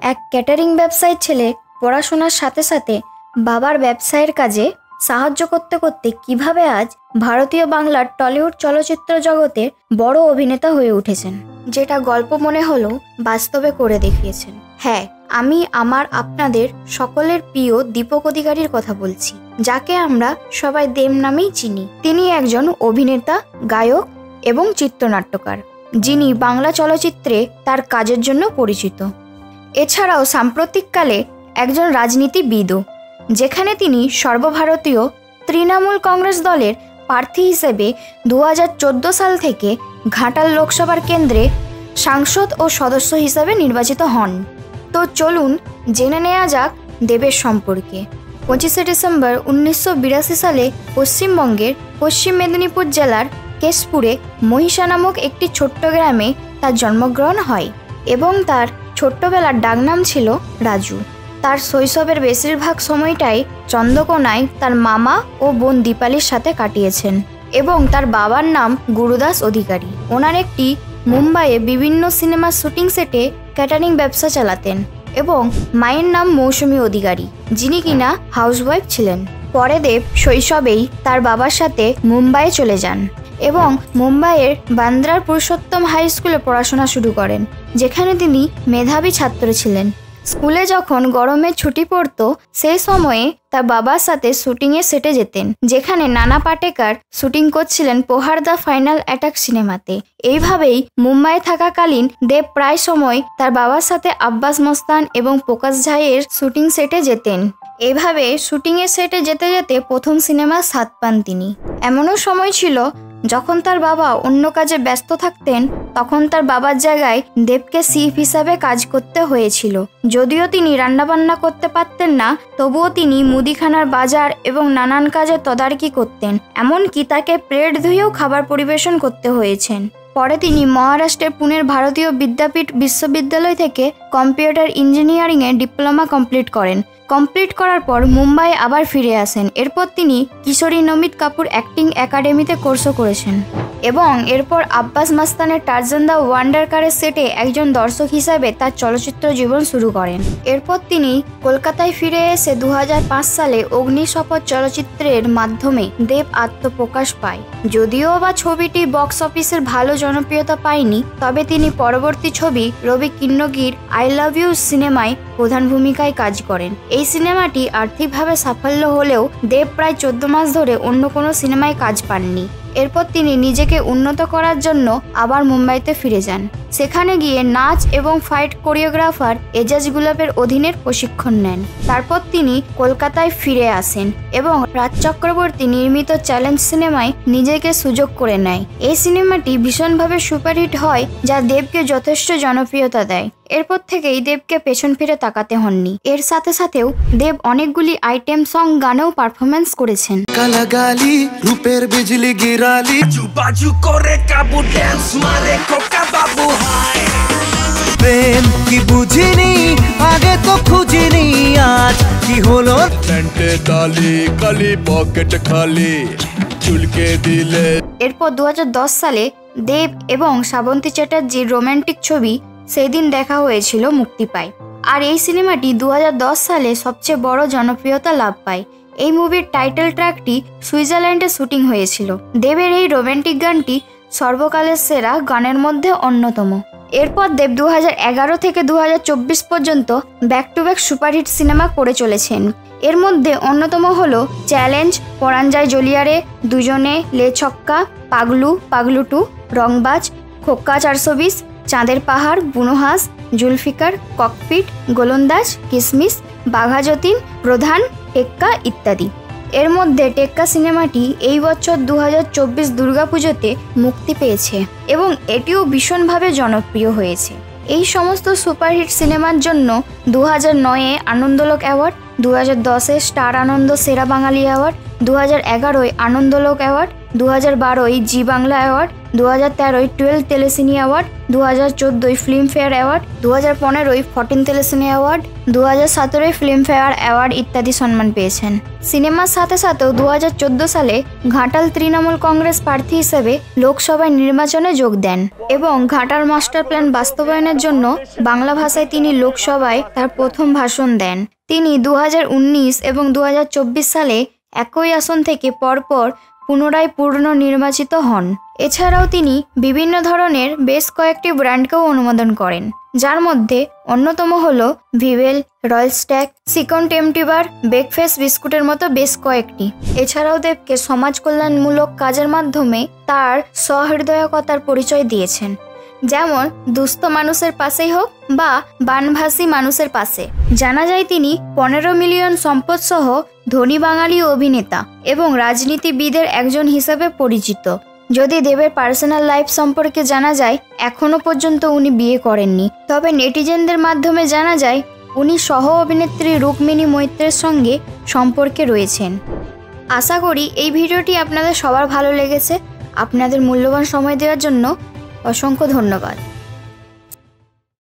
এক ক্যাটারিং ব্যবসায়ীর ছেলে পড়াশোনার সাথে সাথে বাবার ব্যবসায়ের কাজে সাহায্য করতে করতে কিভাবে আজ ভারতীয় বাংলার টলিউড চলচ্চিত্র জগতের বড় অভিনেতা হয়ে উঠেছেন, যেটা গল্প মনে হলেও বাস্তবে করে দেখিয়েছেন। হ্যাঁ, আমি আপনাদের সকলের প্রিয় দীপক অধিকারীর কথা বলছি, যাকে আমরা সবাই দেব নামেই চিনি। তিনি একজন অভিনেতা, গায়ক এবং চিত্রনাট্যকার, যিনি বাংলা চলচ্চিত্রে তার কাজের জন্য পরিচিত। এছাড়াও সাম্প্রতিককালে একজন রাজনীতিবিদও, যেখানে তিনি সর্বভারতীয় তৃণমূল কংগ্রেস দলের প্রার্থী হিসেবে 2014 সাল থেকে ঘাটাল লোকসভার কেন্দ্রে সাংসদ ও সদস্য হিসেবে নির্বাচিত হন। তো চলুন জেনে নেওয়া যাক দেবের সম্পর্কে। 25শে ডিসেম্বর 1982 সালে পশ্চিমবঙ্গের পশ্চিম মেদিনীপুর জেলার কেশপুরে মহিষা নামক একটি ছোট্ট গ্রামে তার জন্মগ্রহণ হয় এবং তার ছোট্টবেলার ডাকনাম ছিল রাজু। তার শৈশবের বেশিরভাগ সময়টাই চন্দ্রকোনায় তার মামা ও বোন দীপালির সাথে কাটিয়েছেন এবং তার বাবার নাম গুরুদাস অধিকারী। ওনার একটি মুম্বাইয়ে বিভিন্ন সিনেমার শুটিং সেটে ক্যাটারিং ব্যবসা চালাতেন এবং মায়ের নাম মৌসুমী অধিকারী, যিনি কিনা হাউসওয়াইফ ছিলেন। পরে দেব শৈশবেই তার বাবার সাথে মুম্বাইয়ে চলে যান এবং মুম্বাইয়ের বান্দ্রার পুরুষোত্তম হাই স্কুলে পড়াশোনা শুরু করেন, যেখানে তিনি মেধাবী ছাত্র ছিলেন। স্কুলে যখন গরমের ছুটি পড়তো, সেই সময়ে তার বাবার সাথে শুটিংয়ে সেটে যেতেন, যেখানে নানা পাটেকার শুটিং করছিলেন প্রহার দ্য ফাইনাল অ্যাটাক সিনেমাতে। এইভাবেই মুম্বাইয়ে থাকাকালীন দেব প্রায় সময় তার বাবার সাথে আব্বাস মস্তান এবং প্রকাশ ঝায়ের শুটিং সেটে যেতেন। এভাবে শুটিংয়ের সেটে যেতে যেতে প্রথম সিনেমার স্বাদ পান তিনি। এমনও সময় ছিল যখন তার বাবা অন্য কাজে ব্যস্ত থাকতেন, তখন তার বাবার জায়গায় দেবকে সিফ হিসাবে কাজ করতে হয়েছিল। যদিও তিনি রান্নাবান্না করতে পারতেন না, তবুও তিনি মুদিখানার বাজার এবং নানান কাজে তদারকি করতেন, এমনকি তাকে প্লেট ধুয়েও খাবার পরিবেশন করতে হয়েছেন। পরে তিনি মহারাষ্ট্রের পুনের ভারতীয় বিদ্যাপীঠ বিশ্ববিদ্যালয় থেকে কম্পিউটার ইঞ্জিনিয়ারিংয়ে ডিপ্লোমা কমপ্লিট করেন। কমপ্লিট করার পর মুম্বাই আবার ফিরে আসেন। এরপর তিনি কিশোরী নমিত কাপুর অ্যাক্টিং একাডেমিতে কোর্সও করেছেন এবং এরপর আব্বাস মাস্তানের টার্জান দ্য ওয়ান্ডার কারের সেটে একজন দর্শক হিসাবে তার চলচ্চিত্র জীবন শুরু করেন। এরপর তিনি কলকাতায় ফিরে এসে 2005 সালে অগ্নিশপথ চলচ্চিত্রের মাধ্যমে দেব আত্মপ্রকাশ পায়। যদিও বা ছবিটি বক্স অফিসের ভালো জনপ্রিয়তা পায়নি, তবে তিনি পরবর্তী ছবি রবি কিন্নগির আই লাভ ইউ সিনেমায় প্রধান ভূমিকায় কাজ করেন। এই সিনেমাটি আর্থিকভাবে সাফল্য হলেও দেব প্রায় 14 মাস ধরে অন্য কোনো সিনেমায় কাজ পাননি। এরপর তিনি নিজেকে উন্নত করার জন্য আবার মুম্বাইতে ফিরে যান। সেখানে গিয়ে নাচ এবং ফাইট কোরিওগ্রাফার এজাজ গুলাবের অধীনে প্রশিক্ষণ নেন। তারপর তিনি কলকাতায় ফিরে আসেন এবং রাজ চক্রবর্তী নির্মিত চ্যালেঞ্জ সিনেমায় নিজেকে সুযোগ করে নেয়। এই সিনেমাটি ভীষণভাবে সুপারহিট হয়, যা দেবকে যথেষ্ট জনপ্রিয়তা দেয়। এরপর থেকেই দেবকে পেছন ফিরে তাকাতে হননি। এর সাথে সাথেও দেব অনেকগুলি আইটেম সং গানেও পারফরমেন্স করেছেন। কালাগালি রূপের বিজলি গিরালি বাজু করে কাবু ড্যান্স মারে কোকা বাবু হাই প্রেম কি বুঝিনি আগে তো খুঁজিনি আজ কি হলো সেন্টে ডালি কালি পকেট খালি চুলকে দিলে। এরপর 2010 সালে দেব এবং শ্রাবন্তী চ্যাটার্জির রোমান্টিক ছবি সেদিন দেখা হয়েছিল মুক্তি পায়, আর এই সিনেমাটি 2010 সালে সবচেয়ে বড় জনপ্রিয়তা লাভ পায়। এই মুভির টাইটেল ট্র্যাকটি সুইজারল্যান্ডে শুটিং হয়েছিল। দেবের এই রোমান্টিক গানটি সর্বকালের সেরা গানের মধ্যে অন্যতম। এরপর দেব 2011 থেকে 2024 পর্যন্ত back to back superhit cinema করে চলেছেন। এর মধ্যে অন্যতম হলো চ্যালেঞ্জ, পরাণ যায় জলিয়ারে, দুজনে, লে ছক্কা, পাগলু, পাগলু 2, রংবাজ, খোক্কা 420, চাঁদের পাহাড়, বুনোহাস, জুলফিকার, ককপিট, গোলন্দাজ, কিসমিস, বাঘা যতীন, প্রধান, টেক্কা ইত্যাদি। এর মধ্যে টেক্কা সিনেমাটি এই বছর 2024 দুর্গাপুজোতে মুক্তি পেয়েছে এবং এটিও ভীষণভাবে জনপ্রিয় হয়েছে। এই সমস্ত সুপারহিট সিনেমার জন্য 2009-এ আনন্দলোক অ্যাওয়ার্ড, 2010-এ স্টার আনন্দ সেরা বাঙালি অ্যাওয়ার্ড, 2011-এ Anandalok award, 2012 Zee Bangla award, 2013 12 Telecine award, 2014 Filmfare award, 2015 14 Telecine award, 2017 Filmfare award ইত্যাদি সম্মান পেয়েছেন। সিনেমার সাথে সাথেও 2014 সালে ঘাটাল তৃণমূল কংগ্রেস প্রার্থী হিসেবে লোকসভায় নির্বাচনে যোগ দেন এবং ঘাটাল মাস্টার প্ল্যান বাস্তবায়নের জন্য বাংলা ভাষায় তিনি লোকসভায় তার প্রথম ভাষণ দেন। তিনি 2019 এবং 2024 সালে একই আসন থেকে পরপর পুনরায় পুনর্নির্বাচিত হন। এছাড়াও তিনি বিভিন্ন ধরনের বেশ কয়েকটি ব্র্যান্ডকেও অনুমোদন করেন, যার মধ্যে অন্যতম হল ভিভেল, রয়্যাল স্ট্যাগ, সিকন টেমটিবার, বেকফেস বিস্কুটের মতো বেশ কয়েকটি। এছাড়াও দেবকে সমাজ কল্যাণমূলক কাজের মাধ্যমে তার সহৃদয়তার পরিচয় দিয়েছেন, যেমন দুস্থ মানুষের পাশেই হোক বা বানভাসী মানুষের পাশে। জানা যায় তিনি 15 মিলিয়ন সম্পদ সহ ধনী বাঙালি অভিনেতা এবং রাজনীতিবিদের একজন হিসেবে পরিচিত। যদি দেবের পার্সোনাল লাইফ সম্পর্কে জানা যায়, এখনো পর্যন্ত উনি বিয়ে করেননি, তবে নেটিজেনদের মাধ্যমে জানা যায় উনি সহ অভিনেত্রী রুক্মিণী মৈত্রের সঙ্গে সম্পর্কে রয়েছেন। আশা করি এই ভিডিওটি আপনাদের সবার ভালো লেগেছে। আপনাদের মূল্যবান সময় দেওয়ার জন্য অসংখ্য ধন্যবাদ।